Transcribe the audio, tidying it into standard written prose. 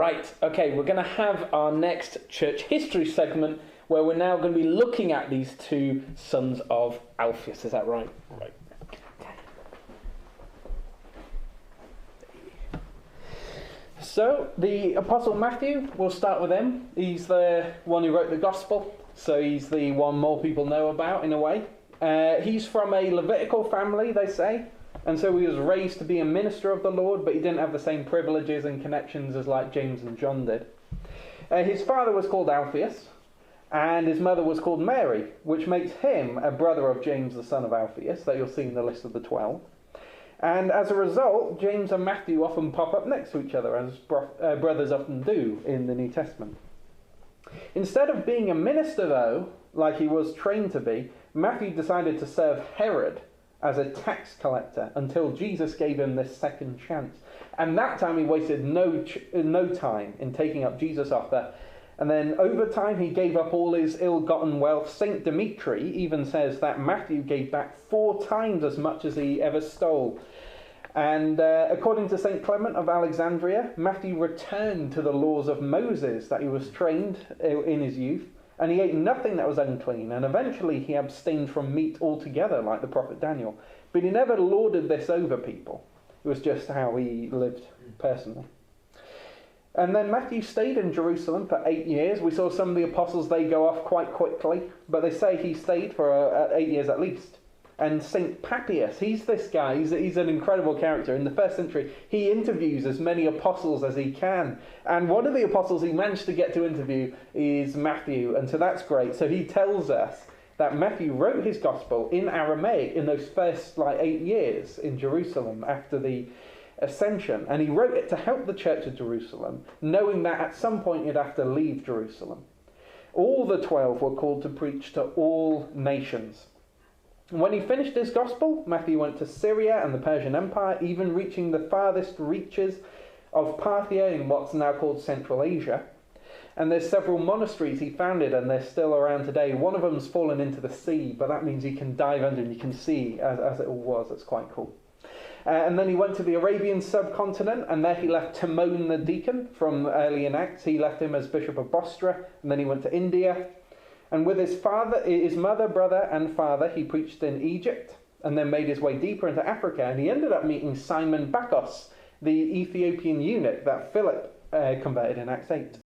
Right, okay, we're going to have our next church history segment where we're now going to be looking at these two sons of Alphaeus. Is that right? Right. So, the Apostle Matthew, we'll start with him. He's the one who wrote the Gospel, so he's the one more people know about in a way. He's from a Levitical family, they say, and so he was raised to be a minister of the Lord, but he didn't have the same privileges and connections as like James and John did. His father was called Alphaeus, and his mother was called Mary, which makes him a brother of James, the son of Alphaeus, that you'll see in the list of the 12. And as a result, James and Matthew often pop up next to each other, as brothers often do in the New Testament. Instead of being a minister, though, like he was trained to be, Matthew decided to serve Herod as a tax collector until Jesus gave him this second chance. And that time he wasted no time in taking up Jesus' offer. And then over time he gave up all his ill-gotten wealth. St. Dimitri even says that Matthew gave back 4 times as much as he ever stole. And according to St. Clement of Alexandria, Matthew returned to the laws of Moses that he was trained in his youth. And he ate nothing that was unclean. And eventually he abstained from meat altogether, like the prophet Daniel. But he never lorded this over people. It was just how he lived personally. And then Matthew stayed in Jerusalem for 8 years. We saw some of the apostles, they go off quite quickly. But they say he stayed for 8 years at least. And St. Papias, he's this guy, he's an incredible character. In the first century, he interviews as many apostles as he can. And one of the apostles he managed to get to interview is Matthew. And so that's great. So he tells us that Matthew wrote his gospel in Aramaic in those first 8 years in Jerusalem after the ascension. And he wrote it to help the church of Jerusalem, knowing that at some point he'd have to leave Jerusalem. All the 12 were called to preach to all nations. When he finished his gospel, Matthew went to Syria and the Persian Empire, even reaching the farthest reaches of Parthia in what's now called Central Asia. And there's several monasteries he founded, and they're still around today. One of them's fallen into the sea, but that means you can dive under and you can see as it all was. It's quite cool. And then he went to the Arabian subcontinent, and there he left Timon the deacon from early in Acts. He left him as Bishop of Bostra, and then he went to India. And with his mother, brother, and father, he preached in Egypt, and then made his way deeper into Africa. And he ended up meeting Simon Bacchus, the Ethiopian eunuch that Philip converted in Acts 8.